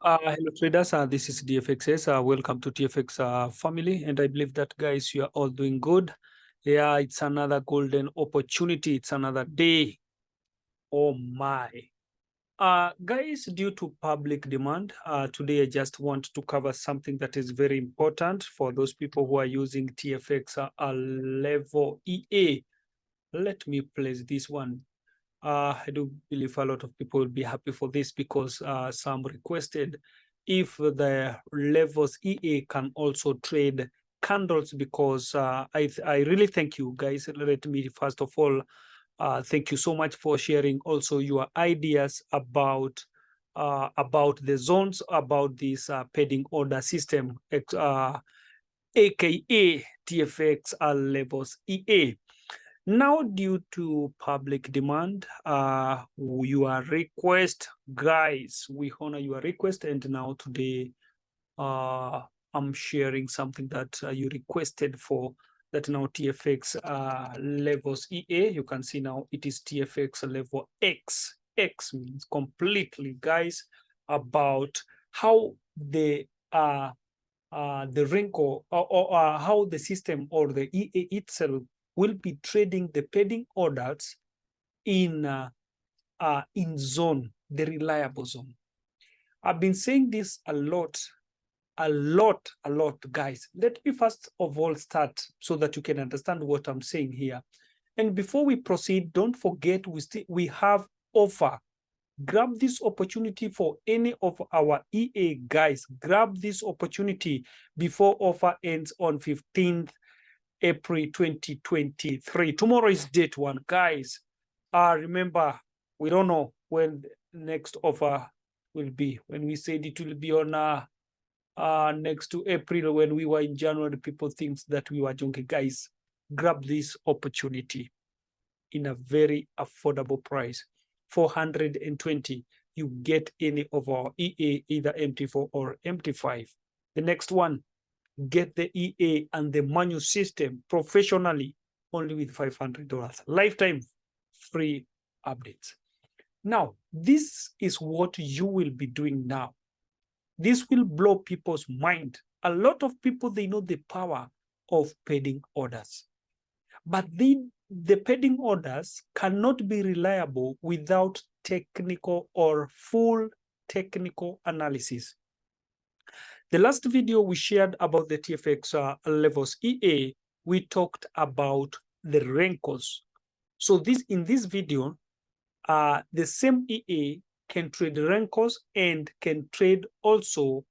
Hello traders, this is DFXS. Welcome to TFX family, and I believe that guys, you are all doing good. Yeah, it's another golden opportunity. It's another day. Oh my. Guys, due to public demand, today I just want to cover something that is very important for those people who are using TFX level EA. Let me place this one. I do believe a lot of people will be happy for this because some requested if the levels EA can also trade candles, because I really thank you guys. Let me first of all thank you so much for sharing also your ideas about the zones, about this pending order system, aka TFX levels EA. Now, due to public demand, your request, guys, we honor your request. And now today, I'm sharing something that you requested for, that now TFX levels EA. You can see now it is TFX level X. X means completely, guys, about how the wrinkle or how the system or the EA itself will be trading the pending orders in zone, the reliable zone. I've been saying this a lot, guys. Let me first of all start so that you can understand what I'm saying here. And before we proceed, don't forget we have offer. Grab this opportunity for any of our EA guys. Grab this opportunity before offer ends on 15th April 2023. Tomorrow is date 1, guys. Remember, we don't know when the next offer will be. When we said it will be on next to April, when we were in January, people think that we were joking. Guys, grab this opportunity in a very affordable price. 420, you get any of our EA, either MT4 or MT5. The next one, get the EA and the manual system professionally, only with $500. Lifetime free updates. Now, this is what you will be doing now. This will blow people's mind. A lot of people, they know the power of pending orders. But the pending orders cannot be reliable without technical or full technical analysis. The last video we shared about the TFX levels EA, we talked about the wrinkles. So in this video, the same EA can trade wrinkles and can trade also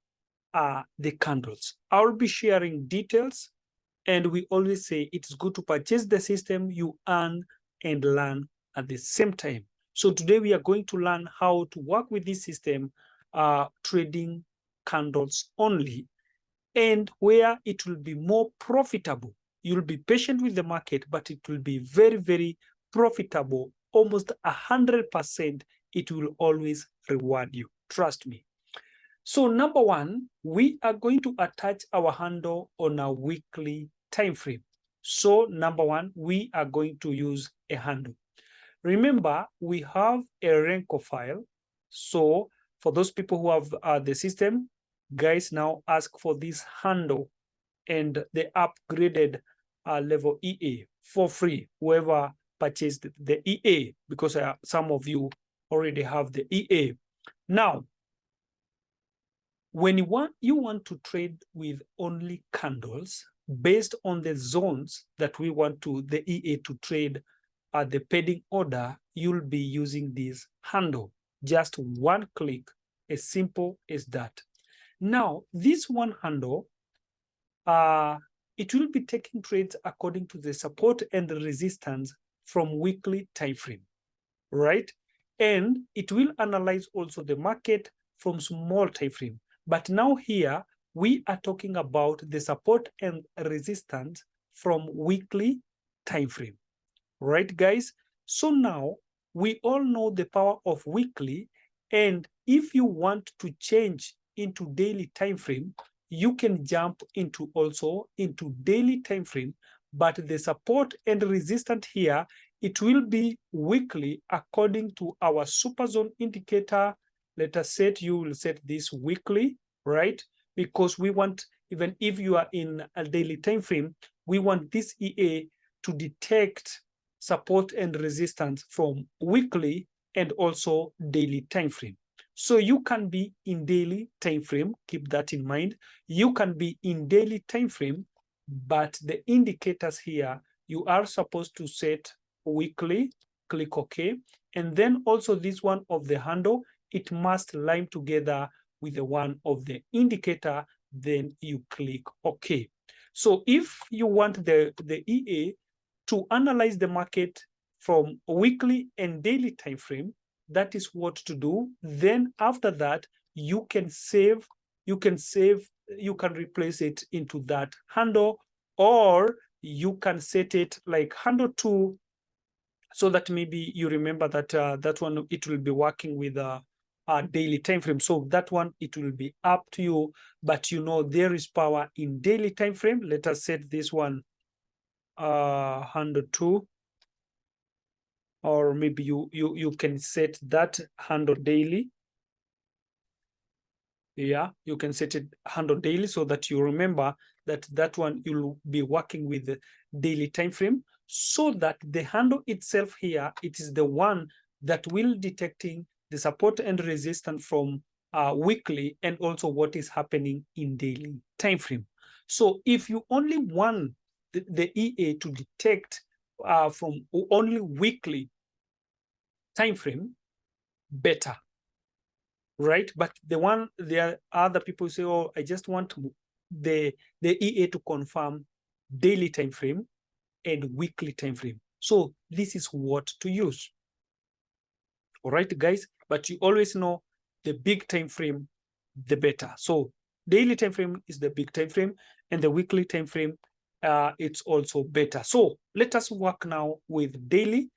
the candles. I'll be sharing details, and we always say it's good to purchase the system you earn and learn at the same time. So today we are going to learn how to work with this system, trading candles only, and where it will be more profitable. You'll be patient with the market, but it will be very, very profitable. Almost 100%, it will always reward you. Trust me. So number one, we are going to attach our handle on a weekly time frame. So number one, we are going to use a handle. Remember, we have a Renko file. So for those people who have the system, guys, now ask for this handle and the upgraded level EA for free, whoever purchased the EA, because some of you already have the EA. Now, when you want to trade with only candles based on the zones that we want the EA to trade at the pending order, you'll be using this handle. Just one click, as simple as that. Now, this one handle, it will be taking trades according to the support and the resistance from weekly time frame, right? And it will analyze also the market from small time frame. But now here, we are talking about the support and resistance from weekly time frame, right, guys? So now, we all know the power of weekly, and if you want to change into daily time frame, you can jump into daily time frame, but the support and resistance here, it will be weekly according to our super zone indicator let us set, you will set this weekly, right? Because we want, even if you are in a daily time frame, we want this EA to detect support and resistance from weekly and also daily time frame. So you can be in daily time frame, keep that in mind. You can be in daily time frame, but the indicators here, you are supposed to set weekly, click OK. And then also this one of the handle, it must line together with the one of the indicator, then you click OK. So if you want the EA to analyze the market from weekly and daily time frame, that is what to do. Then after that, you can save, you can replace it into that handle, or you can set it like handle 2, so that maybe you remember that that one, it will be working with a daily time frame. So that one, it will be up to you, but you know there is power in daily time frame. Let us set this one handle 2, or maybe you can set that handle daily. Yeah, you can set it handle daily, so that you remember that that one you'll be working with the daily time frame, so that the handle itself here, it is the one that will detecting the support and resistance from weekly, and also what is happening in daily time frame. So if you only want the EA to detect from only weekly time frame, better, right? But there are other people who say, oh, I just want the EA to confirm daily time frame and weekly time frame. So this is what to use. All right, guys, but you always know the big time frame, the better. So daily time frame is the big time frame, and the weekly time frame, it's also better. So let us work now with daily,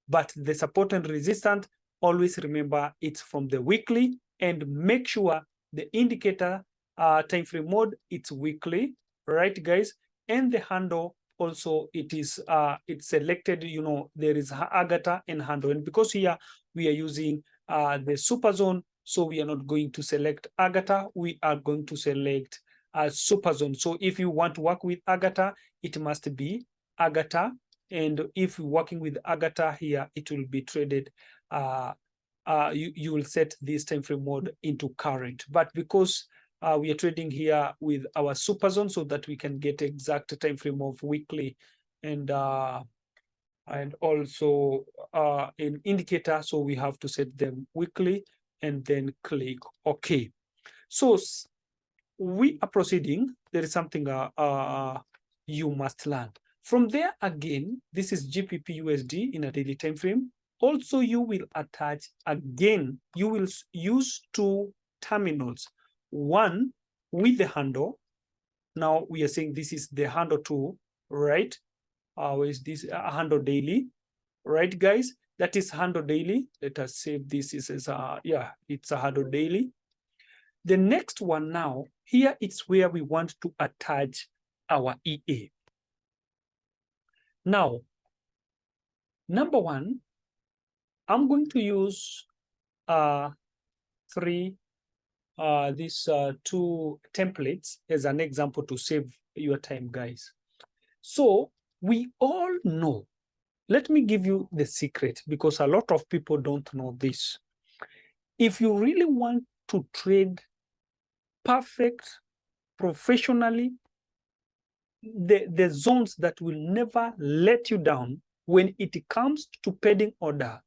but the support and resistance, always remember it's from the weekly, and make sure the indicator time frame mode, it's weekly, right, guys? And the handle also, it is it's selected, you know, there is Agatha and handle, and because here we are using the super zone, so we are not going to select Agatha, we are going to select super zone. So if you want to work with Agatha, it must be Agatha, and if you're working with Agatha here, it will be traded. You will set this time frame mode into current, but because we are trading here with our super zone, so that we can get exact time frame of weekly and also an indicator, so we have to set them weekly and then click OK. So we are proceeding. There is something you must learn. From there again, this is GBP USD in a daily time frame. Also, you will attach again, you will use 2 terminals. One with the handle. Now we are saying this is the handle 2, right? Where is this handle daily, right, guys? That is handle daily. Let us save this. This is yeah, it's a handle daily. The next one now, here it's where we want to attach our EA. Now, number 1, I'm going to use these 2 templates as an example to save your time, guys. So we all know, let me give you the secret, because a lot of people don't know this. If you really want to trade perfect, professionally, the zones that will never let you down when it comes to pending order,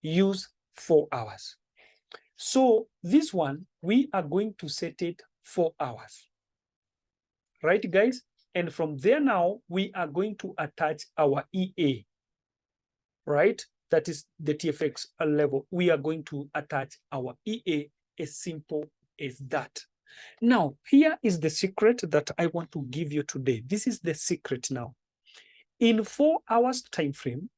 use 4 hours. So this one, we are going to set it 4 hours, right, guys? And from there now, we are going to attach our EA, right? That is the TFX level. We are going to attach our EA, as simple as that. Now, here is the secret that I want to give you today. This is the secret now. In 4 hours time frame,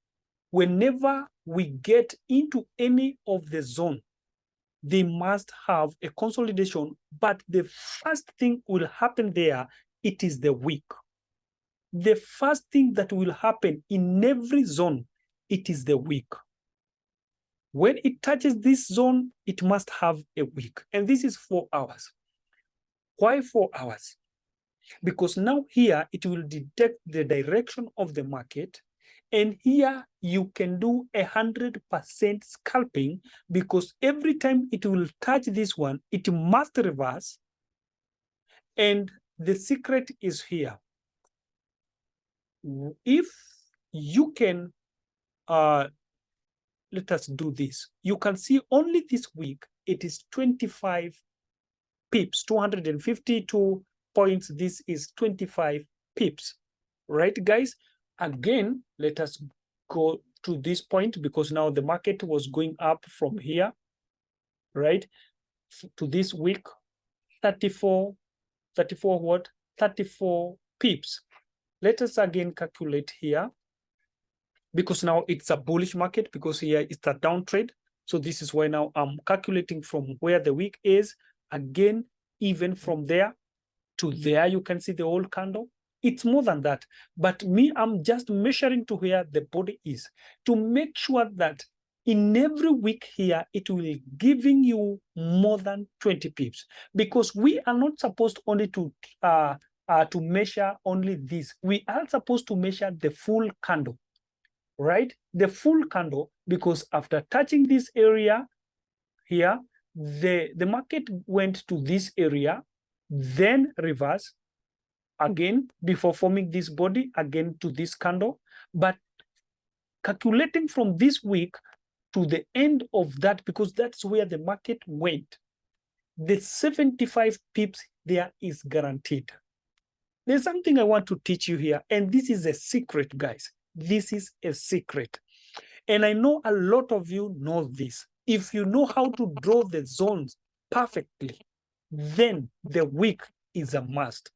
whenever we get into any of the zone, they must have a consolidation, but the first thing will happen there, it is the wick. The first thing that will happen in every zone, it is the wick. When it touches this zone, it must have a wick, and this is 4 hours. Why 4 hours? Because now here it will detect the direction of the market, and here you can do 100% scalping, because every time it will touch this one, it must reverse. And the secret is here. If you can, let us do this. You can see only this week, it is 25 pips, 252 points. This is 25 pips, right, guys? Again, let us go to this point, because now the market was going up from here, right, to this week, 34 what? 34 pips. Let us again calculate here, because now it's a bullish market, because here it's a downtrend. So this is why now I'm calculating from where the wick is. Again, even from there to there, you can see the whole candle. It's more than that. But me, I'm just measuring to where the body is, to make sure that in every week here, it will giving you more than 20 pips, because we are not supposed only to measure only this. We are supposed to measure the full candle, right? The full candle, because after touching this area here, the market went to this area, then reverse again before forming this body again to this candle. But calculating from this week to the end of that, because that's where the market went, the 75 pips there is guaranteed. There's something I want to teach you here, and this is a secret, guys. This is a secret. And I know a lot of you know this. If you know how to draw the zones perfectly, then the wick is a must.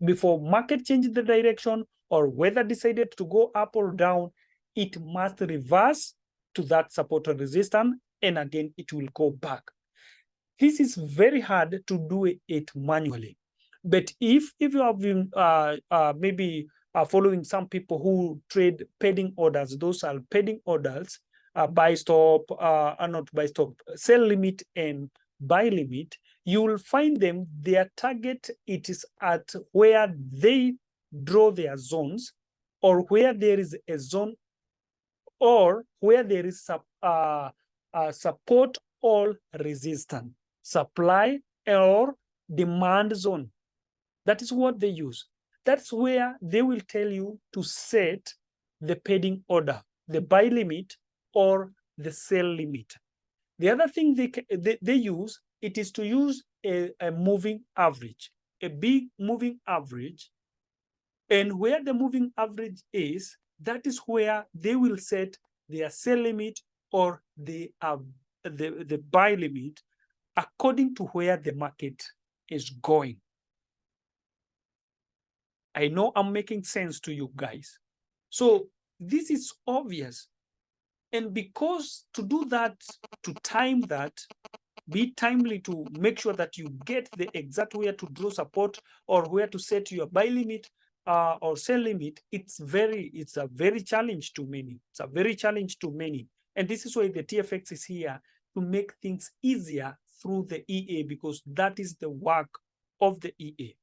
Before market changes the direction, or whether decided to go up or down, it must reverse to that support or resistance, and again, it will go back. This is very hard to do it manually. But if you have been maybe following some people who trade pending orders, those are pending orders, buy stop, not buy stop, sell limit and buy limit, you will find them, their target, it is at where they draw their zones, or where there is a zone, or where there is support or resistance, supply or demand zone. That is what they use. That's where they will tell you to set the pending order, the buy limit or the sell limit. The other thing they use, it is to use a moving average, a big moving average. And where the moving average is, that is where they will set their sell limit or the buy limit according to where the market is going. I know I'm making sense to you guys. So this is obvious. And because to do that, to time that, be timely to make sure that you get the exact where to draw support or where to set your buy limit or sell limit, it's a very challenge to many. It's a very challenge to many. And this is why the TFX is here to make things easier through the EA, because that is the work of the EA.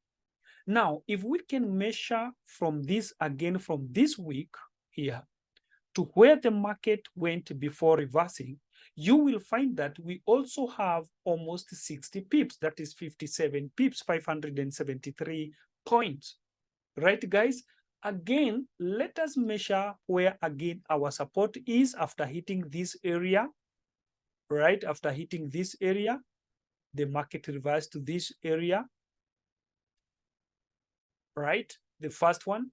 Now, if we can measure from this again, from this week here to where the market went before reversing, you will find that we also have almost 60 pips. That is 57 pips, 573 points. Right, guys? Again, let us measure where again our support is after hitting this area. Right, after hitting this area, the market reversed to this area. Right, the first one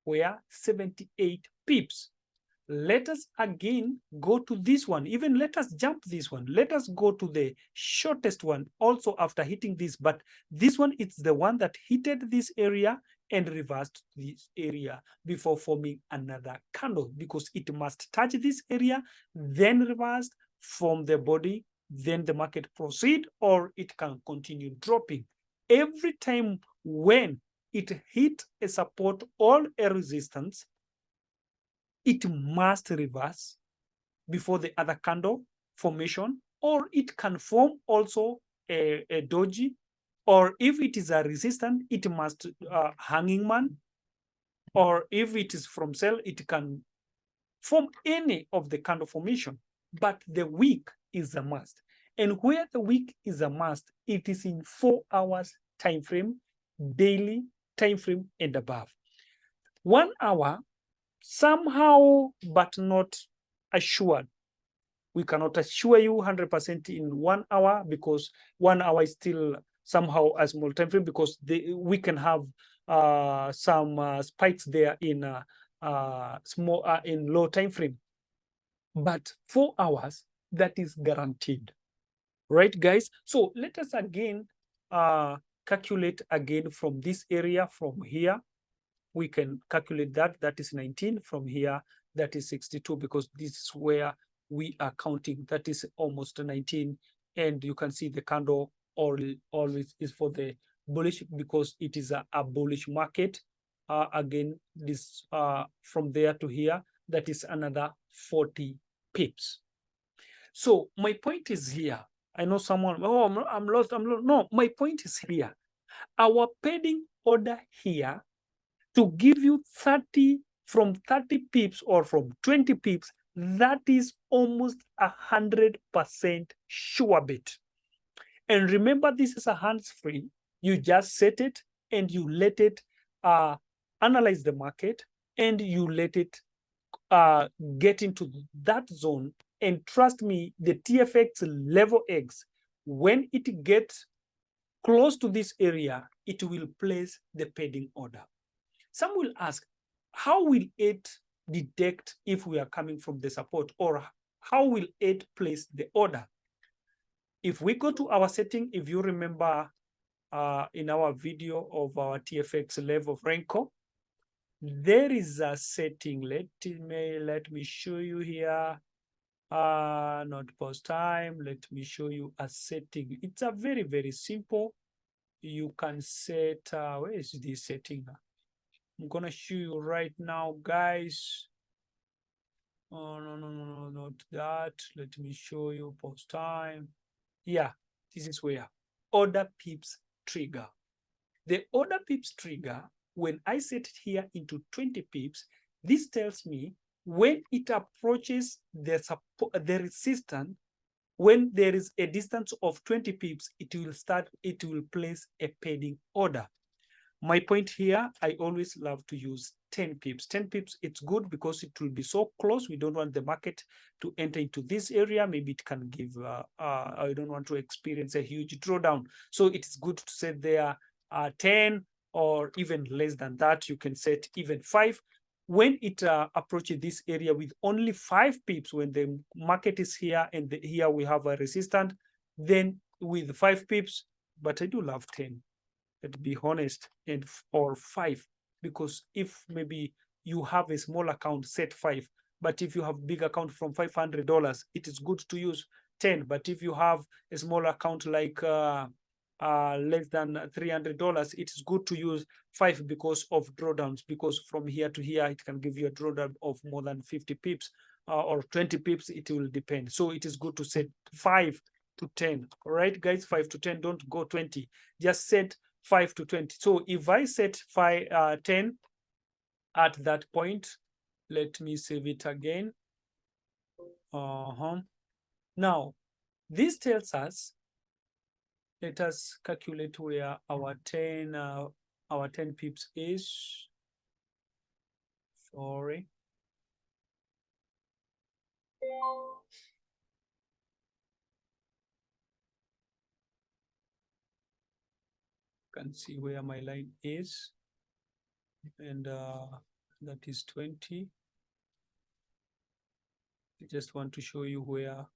were 78 pips. Let us again go to this one. Even let us jump this one. Let us go to the shortest one also after hitting this. But this one, it's the one that hit this area and reversed this area before forming another candle, because it must touch this area, then reversed from the body, then the market proceed, or it can continue dropping. Every time when it hit a support or a resistance, it must reverse before the other candle formation, or it can form also a doji, or if it is a resistance, it must hanging man, or if it is from sell, it can form any of the candle formation, but the wick is a must. And where the wick is a must, it is in 4 hours time frame, daily time frame and above. 1 hour, somehow, but not assured. We cannot assure you 100% in 1 hour, because 1 hour is still somehow a small time frame, because we can have some spikes there in small in low time frame. But 4 hours, that is guaranteed, right, guys? So let us again calculate again from this area. From here, we can calculate that is 19. From here, that is 62, because this is where we are counting. That is almost 19, and you can see the candle always is for the bullish, because it is a bullish market. Again, this from there to here, that is another 40 pips. So my point is here. I know someone, oh, I'm lost. No, my point is here. Our pending order here to give you 30 from 30 pips or from 20 pips, that is almost 100% sure bet. And remember, this is a hands-free. You just set it and you let it analyze the market, and you let it get into that zone. And trust me, the TFX level X, when it gets close to this area, it will place the pending order. Some will ask, how will it detect if we are coming from the support, or how will it place the order? If we go to our setting, if you remember in our video of our TFX level of Renko, there is a setting. Let me show you here. Not pause time. Let me show you a setting. It's a very, very simple. You can set, where is this setting? I'm gonna show you right now, guys. Oh, no, not that. Let me show you pause time. Yeah, this is where order pips trigger. The order pips trigger, when I set it here into 20 pips, this tells me when it approaches the resistance, when there is a distance of 20 pips, it will place a pending order. My point here, I always love to use 10 pips. 10 pips, it's good because it will be so close. We don't want the market to enter into this area. Maybe it can give, I don't want to experience a huge drawdown. So it's good to set there 10 or even less than that. You can set even 5. When it approaches this area with only 5 pips, when the market is here and here we have a resistance, then with 5 pips, but I do love 10. To be honest, and or 5, because if maybe you have a small account, set 5, but if you have big account from $500, it is good to use 10. But if you have a small account like less than $300, it is good to use 5 because of drawdowns, because from here to here it can give you a drawdown of more than 50 pips or 20 pips. It will depend. So it is good to set 5 to 10. All right, guys, 5 to 10. Don't go 20. Just set 5 to 20. So if I set 10 at that point, let me save it again. Now, this tells us, let us calculate where our 10 pips is. Sorry. Can see where my line is, and that is 20. I just want to show you where,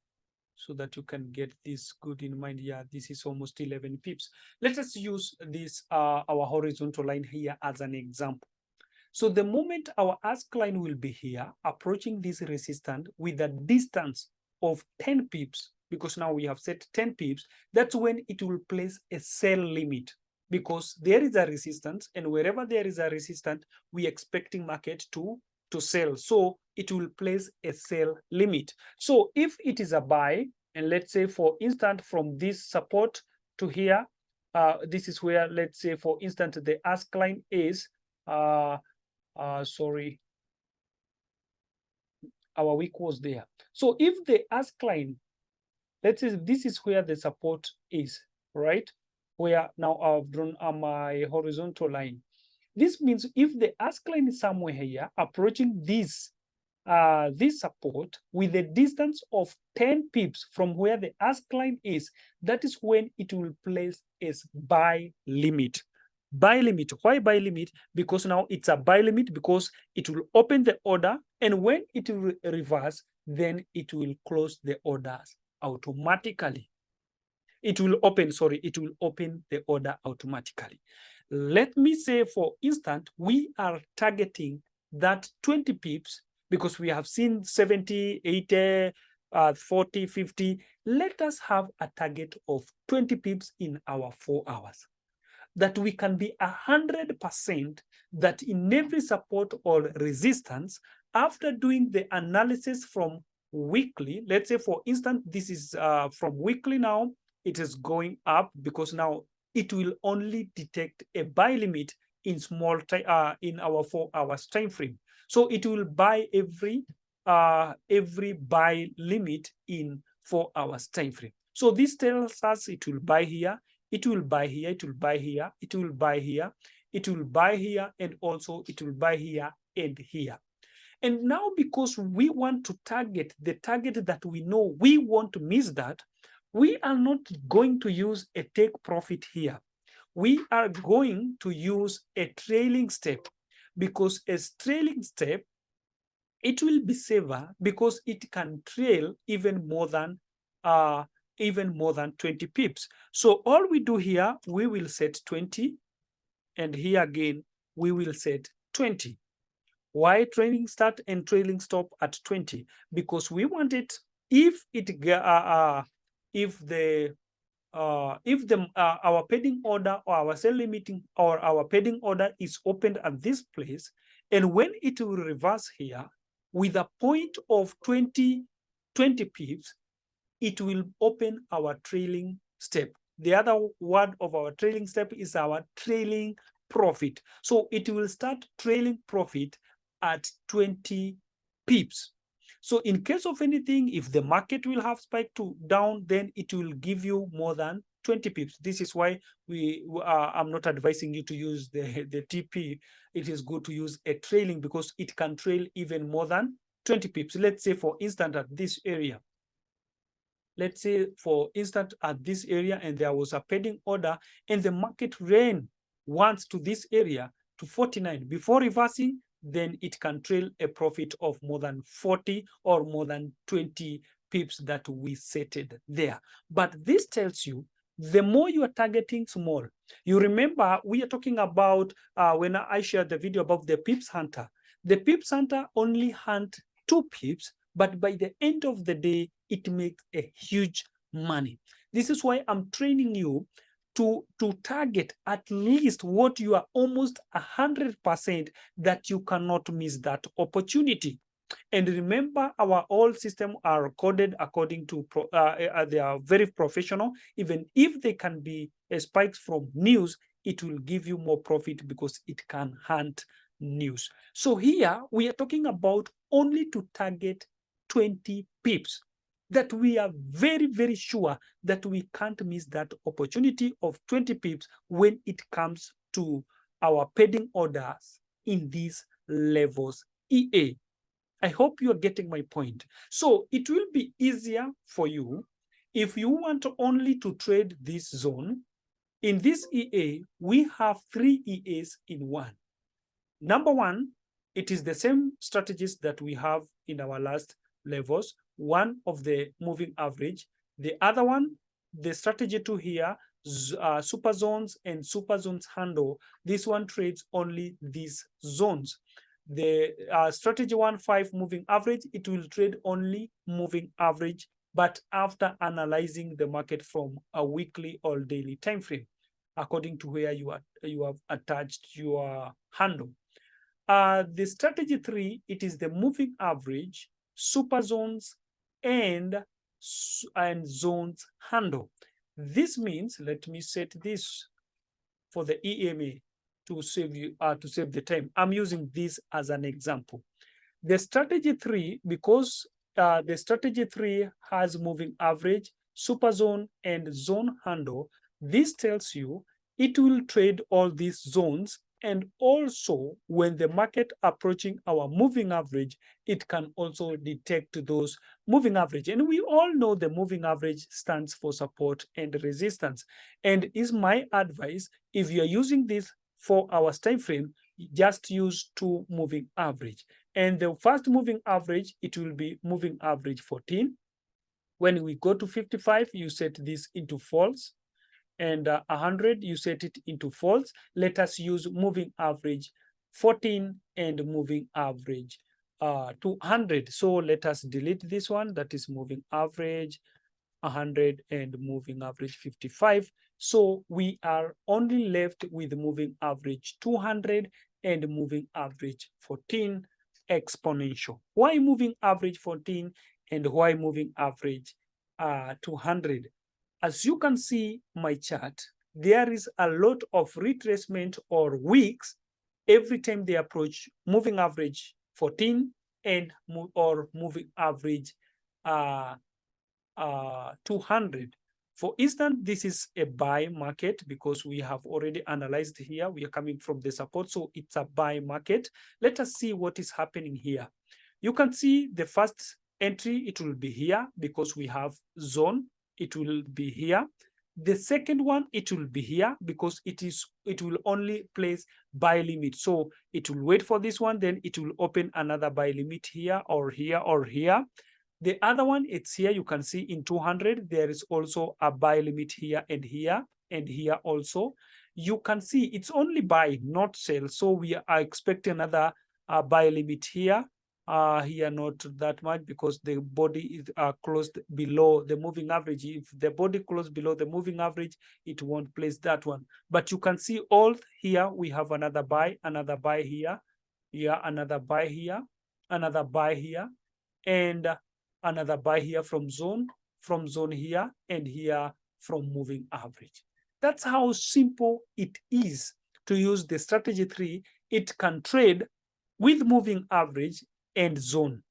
so that you can get this good in mind. Yeah, this is almost 11 pips. Let us use this our horizontal line here as an example. So the moment our ask line will be here, approaching this resistance with a distance of 10 pips, because now we have set 10 pips, that's when it will place a sell limit, because there is a resistance, and wherever there is a resistance, we expecting market to to sell. So it will place a sell limit. So if it is a buy, and let's say for instance from this support to here, this is where, let's say for instance, the ask line is sorry, our wick was there. So if the ask line, let's say this is where the support is, right? Where now I've drawn my horizontal line. This means if the ask line is somewhere here approaching this support with a distance of 10 pips from where the ask line is, that is when it will place its buy limit. Buy limit. Why buy limit? Because now it's a buy limit, because it will open the order, and when it will reverse, then it will close the orders automatically. It will open the order automatically. Let me say, for instance, we are targeting that 20 pips because we have seen 70, 80, 40, 50. Let us have a target of 20 pips in our 4 hours, that we can be 100% that in every support or resistance, after doing the analysis from weekly, let's say for instance, this is from weekly now, it is going up because now it will only detect a buy limit in small in our 4 hours time frame. So it will buy every buy limit in 4 hours time frame. So this tells us it will buy here, it will buy here, it will buy here, it will buy here, it will buy here, and also it will buy here and here. And now, because we want to target the target that we know we want to miss that, we are not going to use a take profit here. We are going to use a trailing step, because a trailing step, it will be safer because it can trail even more than 20 pips. So all we do here, we will set 20, and here again we will set 20. Why trailing start and trailing stop at 20? Because we want it, if our pending order or our sell limiting or our pending order is opened at this place, and when it will reverse here with a point of 20 pips, it will open our trailing step. The other word of our trailing step is our trailing profit. So it will start trailing profit at 20 pips. So in case of anything, if the market will have spiked to down, then it will give you more than 20 pips. This is why I'm not advising you to use the TP. It is good to use a trailing because it can trail even more than 20 pips. Let's say, for instance, at this area. Let's say, for instance, at this area, and there was a pending order, and the market ran once to this area to 49 before reversing, then it can trail a profit of more than 40 or more than 20 pips that we setted there. But this tells you, the more you are targeting small, you remember we are talking about when I shared the video about the pips hunter. The pips hunter only hunt 2 pips, but by the end of the day, it makes a huge money. This is why I'm training you to target at least what you are almost 100% that you cannot miss that opportunity. And remember, our all systems are coded according to, they are very professional. Even if they can be spikes from news, it will give you more profit because it can hunt news. So here we are talking about only to target 20 pips, that we are very, very sure that we can't miss that opportunity of 20 pips when it comes to our pending orders in these levels EA. I hope you are getting my point. So it will be easier for you if you want only to trade this zone. In this EA, we have 3 EAs in one. Number one, it is the same strategies that we have in our last levels. One of the moving average. The other one, the strategy 2 here, super zones and super zones handle. This one trades only these zones. The strategy 1.5 moving average, it will trade only moving average, but after analyzing the market from a weekly or daily time frame, according to where you have attached your handle. The strategy 3, it is the moving average, super zones, and zones handle. This means, let me set this for the EMA to save the time. I'm using this as an example. The strategy 3, because the strategy 3 has moving average, super zone, and zone handle, this tells you it will trade all these zones, and also when the market approaching our moving average, it can also detect those moving average. And we all know the moving average stands for support and resistance. And is my advice, if you are using this 4 hours time frame, just use 2 moving average. And the first moving average, it will be moving average 14. When we go to 55, you set this into false. And 100, you set it into false. Let us use moving average 14 and moving average 200. So let us delete this one. That is moving average 100 and moving average 55. So we are only left with moving average 200 and moving average 14 exponential. Why moving average 14 and why moving average 200? As you can see my chart, there is a lot of retracement or wicks every time they approach moving average 14 and moving average 200. For instance, this is a buy market because we have already analyzed here. We are coming from the support, so it's a buy market. Let us see what is happening here. You can see the first entry, it will be here because we have zone. It will be here. The second one, it will be here because it will only place buy limit. So it will wait for this one, then it will open another buy limit here or here or here. The other one, it's here. You can see in 200, there is also a buy limit here and here and here also. You can see it's only buy, not sell. So we are expecting another buy limit here. Here not that much because the body is closed below the moving average. If the body closed below the moving average, it won't place that one. But you can see all here, we have another buy here, another buy here, another buy here, and another buy here from zone here, and here from moving average. That's how simple it is to use the strategy 3. It can trade with moving average and zone,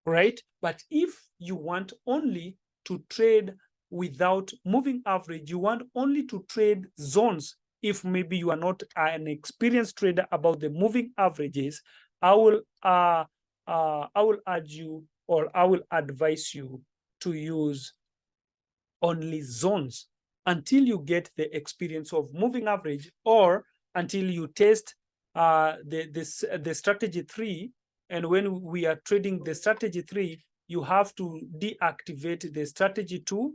right? But if you want only to trade without moving average, you want only to trade zones, if maybe you are not an experienced trader about the moving averages, I will urge you, or I will advise you to use only zones until you get the experience of moving average, or until you test the strategy 3. And when we are trading the strategy 3, you have to deactivate the strategy 2,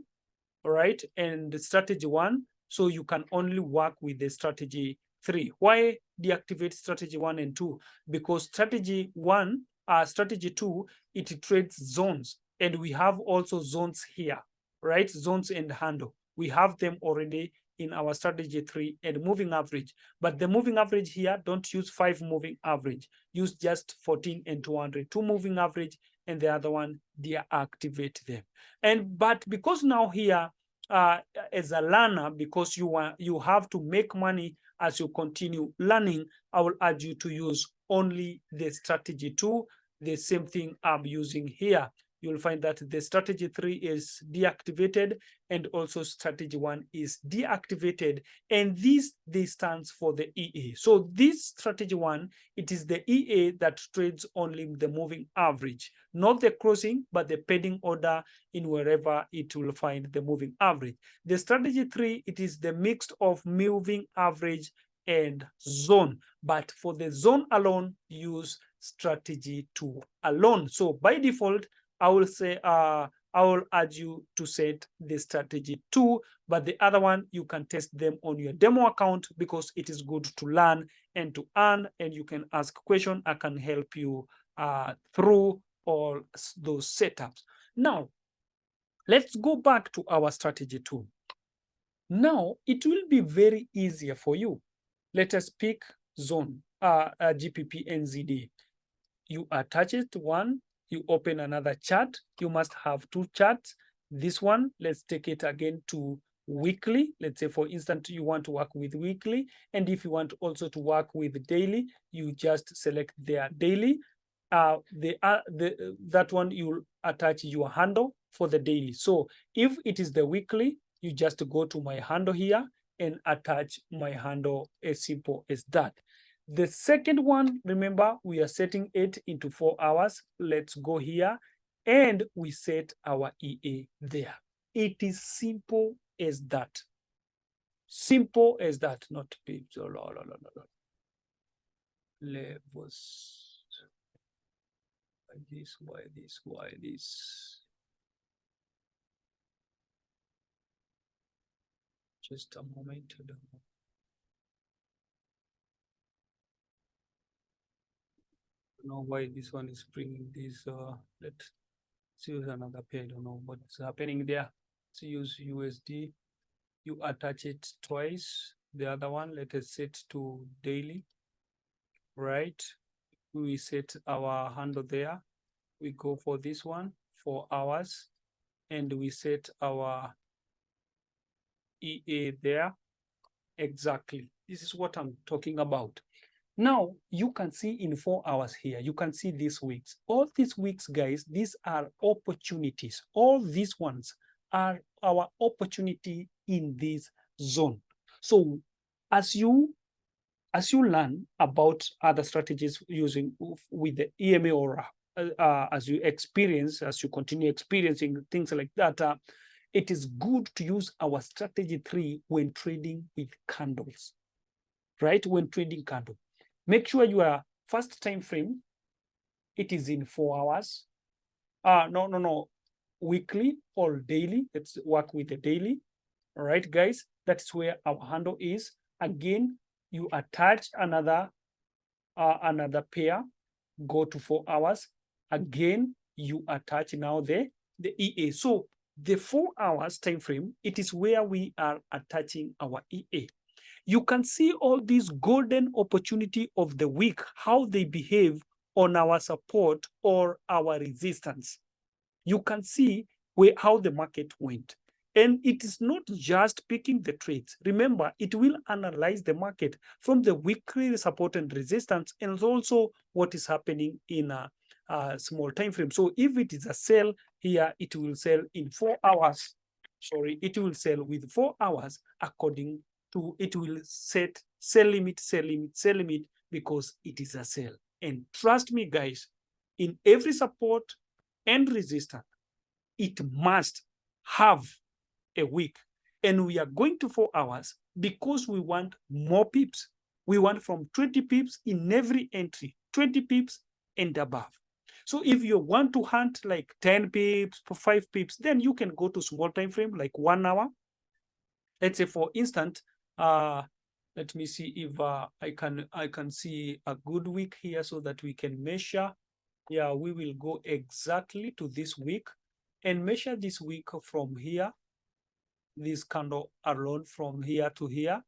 all right, and the strategy 1, so you can only work with the strategy 3. Why deactivate strategy 1 and 2? Because strategy 1, strategy 2, it trades zones, and we have also zones here, right? Zones and handle. We have them already in our strategy 3 and moving average. But the moving average here, don't use 5 moving average. Use just 14 and 200, 2 moving average, and the other one, deactivate them. But because now here, as a learner, because you have to make money as you continue learning, I will urge you to use only the strategy 2, the same thing I'm using here. You'll find that the strategy 3 is deactivated, and also strategy 1 is deactivated, and this stands for the EA. So this strategy 1, it is the EA that trades only the moving average, not the closing, but the pending order in wherever it will find the moving average. The strategy 3, it is the mix of moving average and zone, but for the zone alone, use strategy 2 alone. So by default, I will say I will urge you to set the strategy 2, but the other one, you can test them on your demo account because it is good to learn and to earn, and you can ask questions. I can help you through all those setups. Now, let's go back to our strategy 2. Now, it will be very easier for you. Let us pick zone. GPP NZD. You attach it to one, you open another chart. You must have two charts. This one, let's take it again to weekly. Let's say, for instance, you want to work with weekly. And if you want also to work with daily, you just select their daily. That one, you'll attach your handle for the daily. So if it is the weekly, you just go to my handle here and attach my handle, as simple as that. The second one, remember, we are setting it into 4 hours. Let's go here and we set our EA there. It is simple as that. Simple as that, not pips. Oh, no. Levels. Why this? Just a moment. I don't know why this one is bringing this. Let's use another pair. I don't know what's happening there. Let's use USD. You attach it twice. The other one, let us set to daily, right? We set our handle there. We go for this one, 4 hours, and we set our EA there. Exactly. This is what I'm talking about. Now, you can see in 4 hours here, you can see these weeks. All these weeks, guys, these are opportunities. All these ones are our opportunity in this zone. So as you learn about other strategies using with the EMA, or as you continue experiencing things like that, it is good to use our strategy 3 when trading with candles, right? When trading candle, make sure your first time frame, it is in 4 hours. No, weekly or daily. Let's work with the daily. All right, guys, that's where our handle is. Again, you attach another pair, go to 4 hours. Again, you attach now the EA. So the 4 hours time frame, it is where we are attaching our EA. You can see all these golden opportunity of the week, how they behave on our support or our resistance. You can see how the market went. And it is not just picking the trades. Remember, it will analyze the market from the weekly support and resistance, and also what is happening in a small time frame. So if it is a sell here, it will sell in 4 hours. Sorry, it will sell with 4 hours according to, it will set sell limit, because it is a sell. And trust me, guys, in every support and resistance, it must have a week. And we are going to 4 hours because we want more pips. We want from 20 pips in every entry, 20 pips and above. So if you want to hunt like 10 pips, 5 pips, then you can go to small time frame, like 1 hour. Let's say, for instance, let me see if I can see a good week here so that we can measure. Yeah, we will go exactly to this week and measure this week from here, this candle alone from here to here.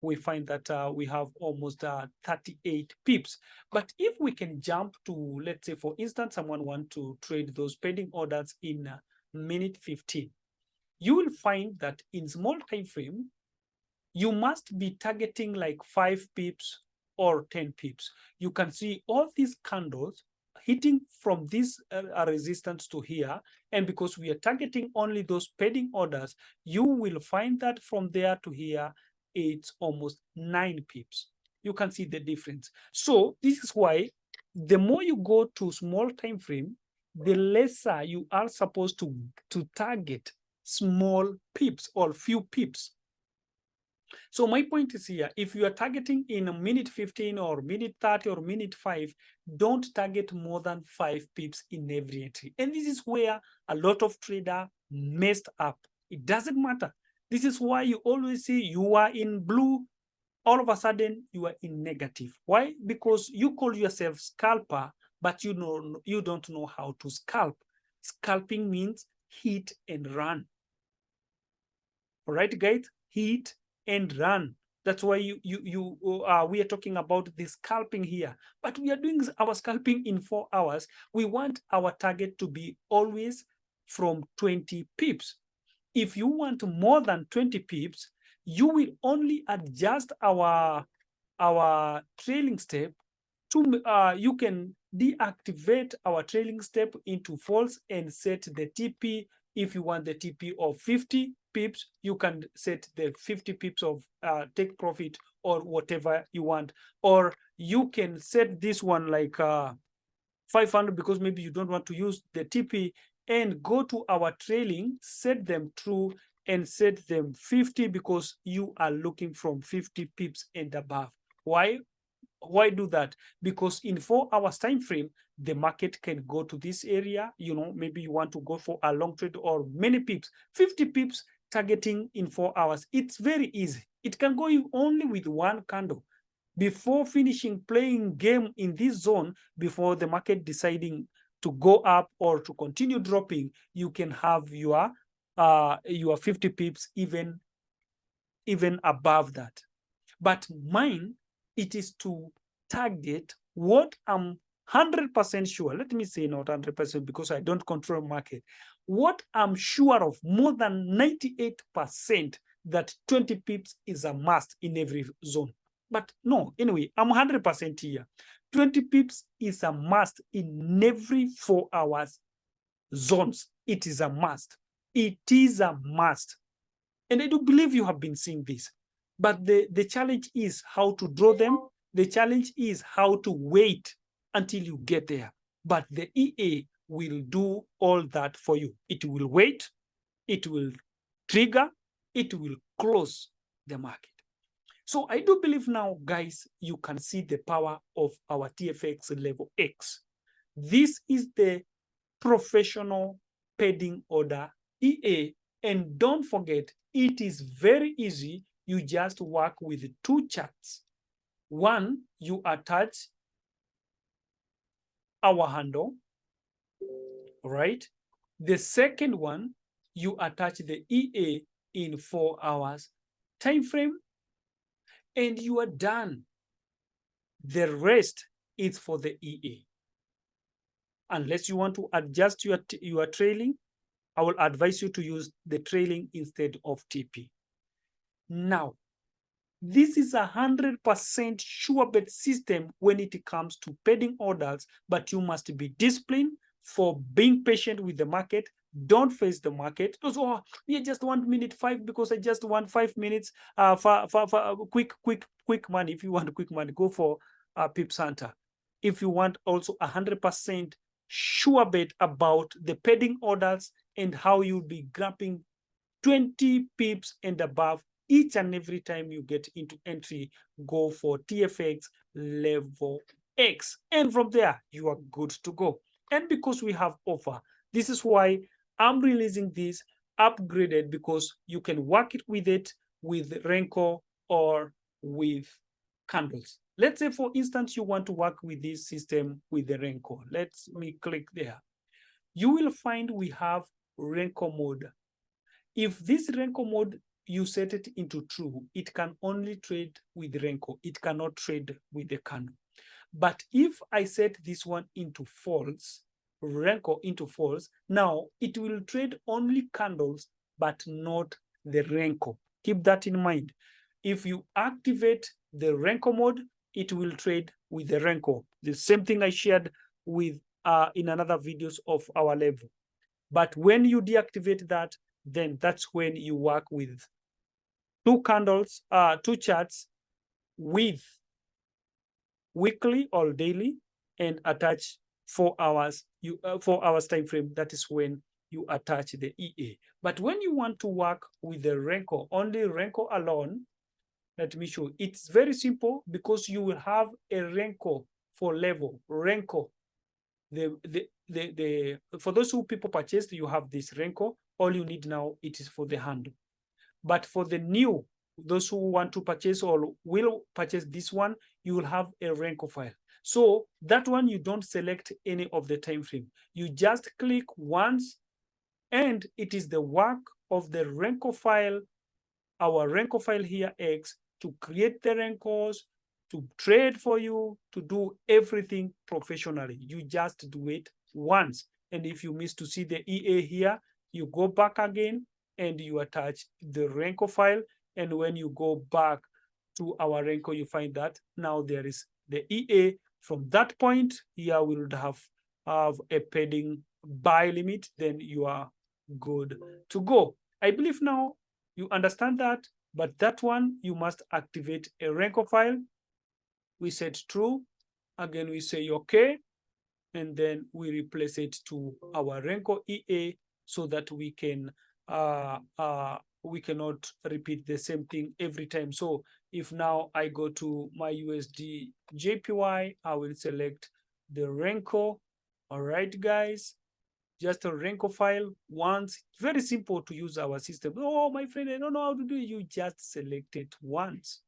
We find that we have almost 38 pips. But if we can jump to, let's say, for instance, someone want to trade those pending orders in minute 15, you will find that in small time frame, you must be targeting like 5 pips or 10 pips. You can see all these candles hitting from this resistance to here. And because we are targeting only those pending orders, you will find that from there to here, it's almost 9 pips. You can see the difference. So this is why the more you go to small time frame, the lesser you are supposed to target small pips or few pips. So my point is here, if you are targeting in a minute 15 or minute 30 or minute 5, don't target more than 5 pips in every entry. And this is where a lot of traders messed up. It doesn't matter. This is why you always see you are in blue, all of a sudden you are in negative. Why? Because you call yourself scalper, but you don't know how to scalp. Scalping means hit and run. All right, guys? Hit and run. That's why we are talking about the scalping here, but we are doing our scalping in 4 hours. We want our target to be always from 20 pips. If you want more than 20 pips, you will only adjust our trailing step to you can deactivate our trailing step into false and set the TP. If you want the TP of 50 pips, you can set the 50 pips of take profit or whatever you want. Or you can set this one like 500 because maybe you don't want to use the TP, and go to our trailing, set them true and set them 50 because you are looking from 50 pips and above. Why do that? Because in 4 hours time frame, the market can go to this area. Maybe you want to go for a long trade or many pips. 50 pips targeting in 4 hours, it's very easy. It can go only with one candle before finishing playing game in this zone. Before the market deciding to go up or to continue dropping, you can have your 50 pips even above that. But mine, it is to target what I'm 100% sure. Let me say not 100% because I don't control market. What I'm sure of more than 98% that 20 pips is a must in every zone. But no, anyway, I'm 100% here. 20 pips is a must in every 4 hours zones. It is a must. It is a must. And I do believe you have been seeing this. But the challenge is how to draw them. The challenge is how to wait until you get there. But the EA will do all that for you. It will wait, it will trigger, it will close the market. So I do believe now, guys, you can see the power of our TFX level X. This is the professional pending order EA. And don't forget, it is very easy. You just work with 2 charts. One, you attach our handle, right? The second one, you attach the EA in 4 hours time frame, and you are done. The rest is for the EA. Unless you want to adjust your trailing, I will advise you to use the trailing instead of TP. Now, this is 100% sure bet system when it comes to pending orders, but you must be disciplined for being patient with the market. Don't face the market. Oh, yeah, just 1 minute 5 because I just want 5 minutes for quick money. If you want quick money, go for Pip Santa. If you want also 100% sure bet about the pending orders and how you'll be grabbing 20 pips and above each and every time you get into entry, go for TFX level X. And from there, you are good to go. And because we have offer, this is why I'm releasing this upgraded, because you can work it with Renko or with candles. Let's say, for instance, you want to work with this system with the Renko. Let me click there. You will find we have Renko mode. If this Renko mode, you set it into true, it can only trade with Renko. It cannot trade with the candle. But if I set this one into false, Renko into false, now it will trade only candles, but not the Renko. Keep that in mind. If you activate the Renko mode, it will trade with the Renko. The same thing I shared with in another videos of our level. But when you deactivate that, then that's when you work with 2 candles, 2 charts with weekly or daily, and attach 4 hours, 4 hours time frame. That is when you attach the EA. But when you want to work with the Renko, only Renko alone, let me show. It's very simple, because you will have a Renko for level. Renko. For those who people purchased, you have this Renko. All you need now, it is for the handle. But for the new, those who want to purchase or will purchase this one, you will have a Renko file. So that one, you don't select any of the time frame. You just click once, and it is the work of the Renko file, our Renko file here, X, to create the rankings, to trade for you, to do everything professionally. You just do it once. And if you miss to see the EA here, you go back again and you attach the Renko file. And when you go back to our Renko, you find that now there is the EA. From that point, here we would have a pending buy limit, then you are good to go. I believe now you understand that, but that one, you must activate a Renko file. We set true. Again, we say okay. And then we replace it to our Renko EA so that we cannot repeat the same thing every time. So if now I go to my USD JPY, I will select the Renko. All right, guys, just a Renko file once. Very simple to use our system. Oh, my friend, I don't know how to do it. You just select it once.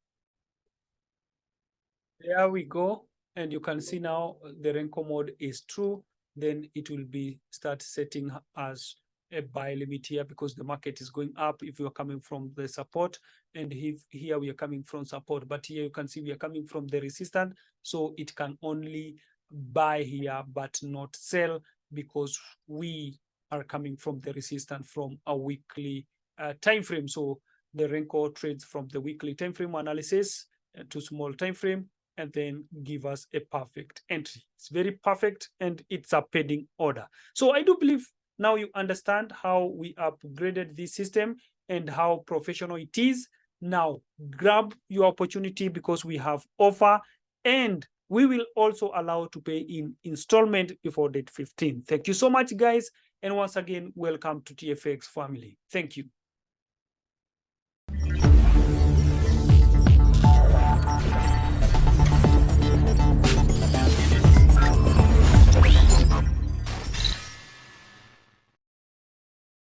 There we go. And you can see now the Renko mode is true. Then it will be start setting as a buy limit here because the market is going up if you're coming from the support. And if here we are coming from support, but here you can see we are coming from the resistance. So it can only buy here, but not sell because we are coming from the resistance from a weekly time frame. So the Renko trades from the weekly time frame analysis to small time frame, and then give us a perfect entry. It's very perfect and it's a pending order. So I do believe now you understand how we upgraded this system and how professional it is. Now grab your opportunity because we have offer, and we will also allow to pay in installment before date 15. Thank you so much, guys. And once again, welcome to TFX family. Thank you.